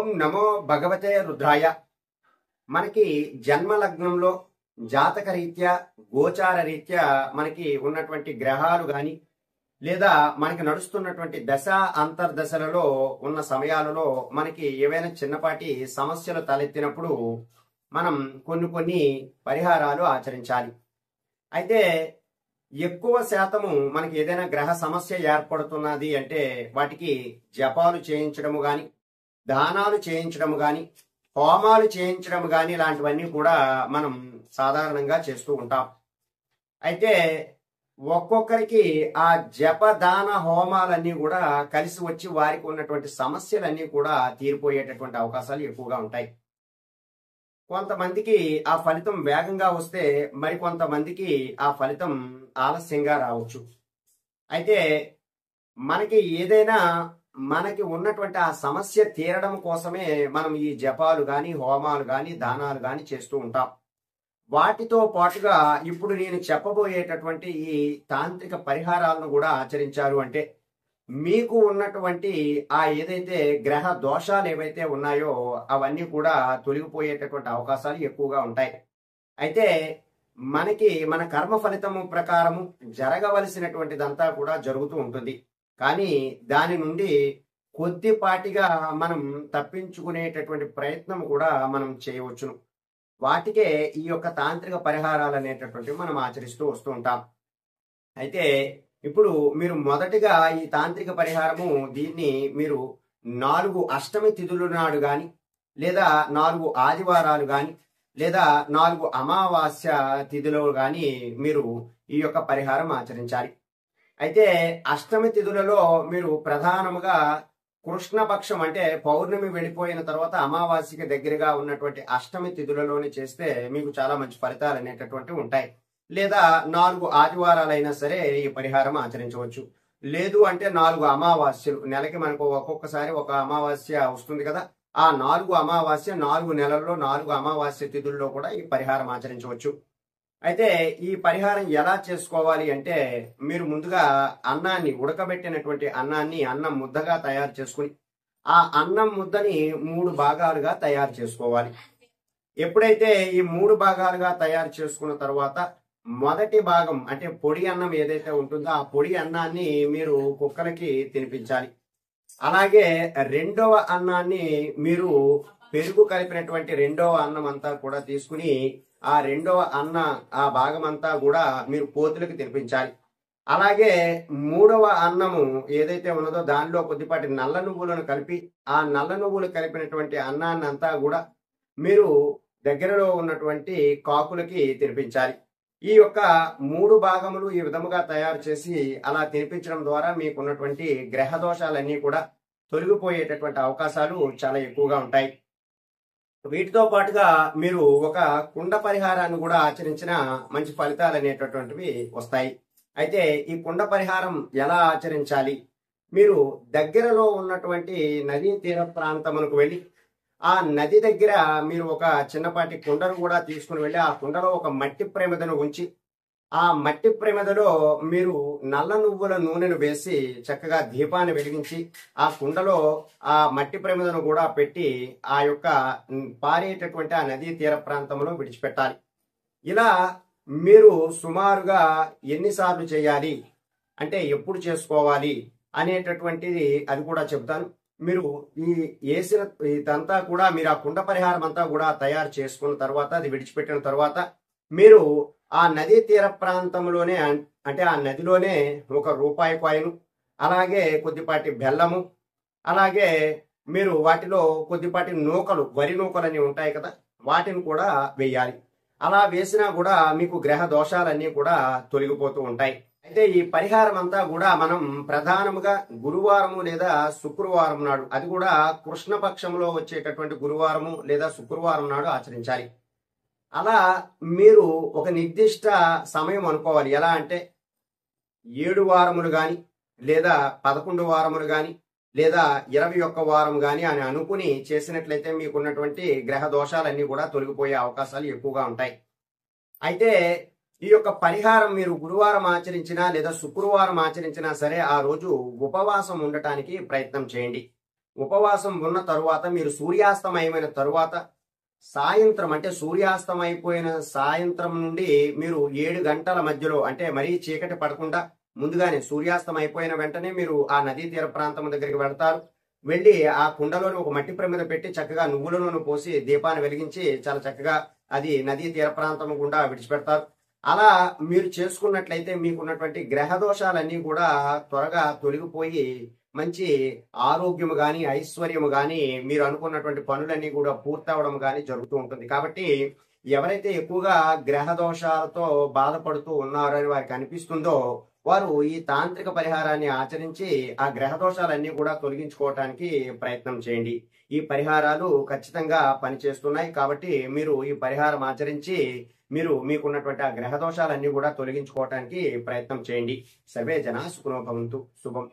ఓం నమో భగవతే రుద్రాయ. మనకి జన్మ లగ్నంలో జాతక రీత్యా గోచార రీత్యా మనకి ఉన్నటువంటి గ్రహాలు గాని లేదా మనకి నడుస్తున్నటువంటి దశ అంతర్దశలలో ఉన్న సమయాలలో మనకి ఏవైనా చిన్నపాటి సమస్యలు తలెత్తినప్పుడు మనం కొన్ని పరిహారాలు ఆచరించాలి. అయితే ఎక్కువ శాతము మనకి ఏదైనా గ్రహ సమస్య ఏర్పడుతున్నది అంటే వాటికి జపాలు చేయించడము గాని, దానాలు చేయించడము గాని, హోమాలు చేయించడం గాని ఇలాంటివన్నీ కూడా మనం సాధారణంగా చేస్తూ ఉంటాం. అయితే ఒక్కొక్కరికి ఆ జపదాన హోమాలన్నీ కూడా కలిసి వచ్చి వారికి ఉన్నటువంటి సమస్యలన్నీ కూడా తీరిపోయేటటువంటి అవకాశాలు ఎక్కువగా ఉంటాయి. కొంతమందికి ఆ ఫలితం వేగంగా వస్తే మరికొంతమందికి ఆ ఫలితం ఆలస్యంగా రావచ్చు. అయితే మనకి ఏదైనా మనకి ఉన్నటువంటి ఆ సమస్య తీరడం కోసమే మనం ఈ జపాలు గాని, హోమాలు గాని, దానాలు గాని చేస్తూ ఉంటాం. వాటితో పాటుగా ఇప్పుడు నేను చెప్పబోయేటటువంటి ఈ తాంత్రిక పరిహారాలను కూడా ఆచరించారు అంటే మీకు ఉన్నటువంటి ఆ ఏదైతే గ్రహ దోషాలు ఏవైతే ఉన్నాయో అవన్నీ కూడా తొలగిపోయేటటువంటి అవకాశాలు ఎక్కువగా ఉంటాయి. అయితే మనకి మన కర్మ ఫలితము ప్రకారము జరగవలసినటువంటిదంతా కూడా జరుగుతూ ఉంటుంది. కానీ దాని నుండి కొద్దిపాటిగా మనం తప్పించుకునేటటువంటి ప్రయత్నం కూడా మనం చేయవచ్చును. వాటికే ఈ యొక్క తాంత్రిక పరిహారాలు అనేటటువంటివి మనం ఆచరిస్తూ వస్తూ ఉంటాం. అయితే ఇప్పుడు మీరు మొదటిగా ఈ తాంత్రిక పరిహారము దీన్ని మీరు 4 అష్టమి తిథుల నాడు గాని, లేదా 4 ఆదివారాలు గాని, లేదా 4 అమావాస్య తిథిలో గాని మీరు ఈ యొక్క పరిహారం ఆచరించాలి. అయితే అష్టమి తిథులలో మీరు ప్రధానముగా కృష్ణపక్షం అంటే పౌర్ణమి వెళ్ళిపోయిన తర్వాత అమావాస్యకి దగ్గరగా ఉన్నటువంటి అష్టమి తిథులలోనే చేస్తే మీకు చాలా మంచి ఫలితాలు అనేటటువంటివి ఉంటాయి. లేదా 4 ఆదివారాలైనా సరే ఈ పరిహారం ఆచరించవచ్చు. లేదు అంటే 4 అమావాస్యలు, నెలకి మనకు ఒక్కొక్కసారి ఒక అమావాస్య వస్తుంది కదా, ఆ 4 అమావాస్య 4 నెలల్లో 4 అమావాస్య తిథుల్లో కూడా ఈ పరిహారం ఆచరించవచ్చు. అయితే ఈ పరిహారం ఎలా చేసుకోవాలి అంటే మీరు ముందుగా అన్నాన్ని, ఉడకబెట్టినటువంటి అన్నాన్ని అన్నం ముద్దగా తయారు చేసుకుని ఆ అన్నం ముద్దని 3 భాగాలుగా తయారు చేసుకోవాలి. ఎప్పుడైతే ఈ 3 భాగాలుగా తయారు చేసుకున్న తర్వాత మొదటి భాగం అంటే పొడి అన్నం ఏదైతే ఉంటుందో ఆ పొడి అన్నాన్ని మీరు కుక్కలకి తినిపించాలి. అలాగే రెండవ అన్నాన్ని మీరు పెరుగు కలిపినటువంటి రెండవ అన్నం అంతా కూడా తీసుకుని ఆ రెండవ అన్న ఆ భాగం అంతా కూడా మీరు కోతులకు తినిపించాలి. అలాగే మూడవ అన్నము ఏదైతే ఉన్నదో దానిలో కొద్దిపాటి నల్ల నువ్వులను కలిపి ఆ నల్ల నువ్వులు కలిపినటువంటి అన్నాన్ని అంతా కూడా మీరు దగ్గరలో ఉన్నటువంటి కాకులకి తినిపించాలి. ఈ యొక్క 3 భాగములు ఈ విధముగా తయారు చేసి అలా తినిపించడం ద్వారా మీకున్నటువంటి గ్రహ దోషాలన్నీ కూడా తొలగిపోయేటటువంటి అవకాశాలు చాలా ఎక్కువగా ఉంటాయి. వీటితో పాటుగా మీరు ఒక కుండ పరిహారాన్ని కూడా ఆచరించిన మంచి ఫలితాలు అనేటటువంటివి వస్తాయి. అయితే ఈ కుండ పరిహారం ఎలా ఆచరించాలి? మీరు దగ్గరలో ఉన్నటువంటి నదీ తీర ప్రాంతములకు వెళ్ళి ఆ నది దగ్గర మీరు ఒక చిన్నపాటి కుండను కూడా తీసుకుని వెళ్ళి ఆ కుండలో ఒక మట్టి ప్రమిదను ఉంచి ఆ మట్టి ప్రమిదలో మీరు నల్ల నువ్వుల నూనెను వేసి చక్కగా దీపాన్ని వెలిగించి ఆ కుండలో ఆ మట్టి ప్రమిదను కూడా పెట్టి ఆ యొక్క పారేటటువంటి ఆ నదీ తీర ప్రాంతంలో విడిచిపెట్టాలి. ఇలా మీరు సుమారుగా ఎన్నిసార్లు చేయాలి అంటే ఎప్పుడు చేసుకోవాలి అనేటటువంటిది అది కూడా చెప్తాను. మీరు ఈ వేసిన ఇదంతా కూడా మీరు ఆ కుండ పరిహారం అంతా కూడా తయారు చేసుకున్న తర్వాత అది విడిచిపెట్టిన తర్వాత మీరు ఆ నదీ తీర ప్రాంతంలోనే అంటే ఆ నదిలోనే ఒక రూపాయి కాయిన్, అలాగే కొద్దిపాటి బెల్లము, అలాగే మీరు వాటిలో కొద్దిపాటి నూకలు, వరి నూకలు అని ఉంటాయి కదా, వాటిని కూడా వేయాలి. అలా వేసినా కూడా మీకు గ్రహ దోషాలన్నీ కూడా తొలగిపోతూ ఉంటాయి. అయితే ఈ పరిహారం అంతా కూడా మనం ప్రధానముగా గురువారము లేదా శుక్రవారం నాడు, అది కూడా కృష్ణపక్షంలో వచ్చేటటువంటి గురువారము లేదా శుక్రవారం నాడు ఆచరించాలి. అలా మీరు ఒక నిర్దిష్ట సమయం అనుకోవాలి. ఎలా అంటే 7 వారములు గాని, లేదా 11 వారములు గాని, లేదా 21 వారం గాని అని అనుకుని చేసినట్లయితే మీకున్నటువంటి గ్రహ దోషాలన్నీ కూడా తొలగిపోయే అవకాశాలు ఎక్కువగా ఉంటాయి. అయితే ఈ యొక్క పరిహారం మీరు గురువారం ఆచరించినా లేదా శుక్రవారం ఆచరించినా సరే ఆ రోజు ఉపవాసం ఉండటానికి ప్రయత్నం చేయండి. ఉపవాసం ఉన్న తరువాత మీరు సూర్యాస్తమయమైన తరువాత సాయంత్రం అంటే సూర్యాస్తం అయిపోయిన సాయంత్రం నుండి మీరు 7 గంటల మధ్యలో అంటే మరీ చీకటి పడకుండా ముందుగానే సూర్యాస్తం అయిపోయిన వెంటనే మీరు ఆ నదీ తీర ప్రాంతం దగ్గరికి వెళ్తారు. వెళ్ళి ఆ కుండలోని ఒక మట్టి ప్రమిద పెట్టి చక్కగా నువ్వుల నూనె పోసి దీపాన్ని వెలిగించి చాలా చక్కగా అది నదీ తీర ప్రాంతం గుండా విడిచిపెడతారు. అలా మీరు చేసుకున్నట్లయితే మీకున్నటువంటి గ్రహ దోషాలన్నీ కూడా త్వరగా తొలగిపోయి మంచి ఆరోగ్యము గాని ఐశ్వర్యము గాని మీరు అనుకున్నటువంటి పనులన్నీ కూడా పూర్తవడం గాని జరుగుతూ ఉంటుంది. కాబట్టి ఎవరైతే ఎక్కువగా గ్రహ దోషాలతో బాధపడుతూ ఉన్నారని వారికి అనిపిస్తుందో వారు ఈ తాంత్రిక పరిహారాన్ని ఆచరించి ఆ గ్రహ దోషాలన్నీ కూడా తొలగించుకోవటానికి ప్రయత్నం చేయండి. ఈ పరిహారాలు ఖచ్చితంగా పనిచేస్తున్నాయి. కాబట్టి మీరు ఈ పరిహారం ఆచరించి మీరు మీకున్నటువంటి ఆ గ్రహ దోషాలన్నీ కూడా తొలగించుకోవటానికి ప్రయత్నం చేయండి. సర్వే జనా సుఖినో భవంతు. శుభం.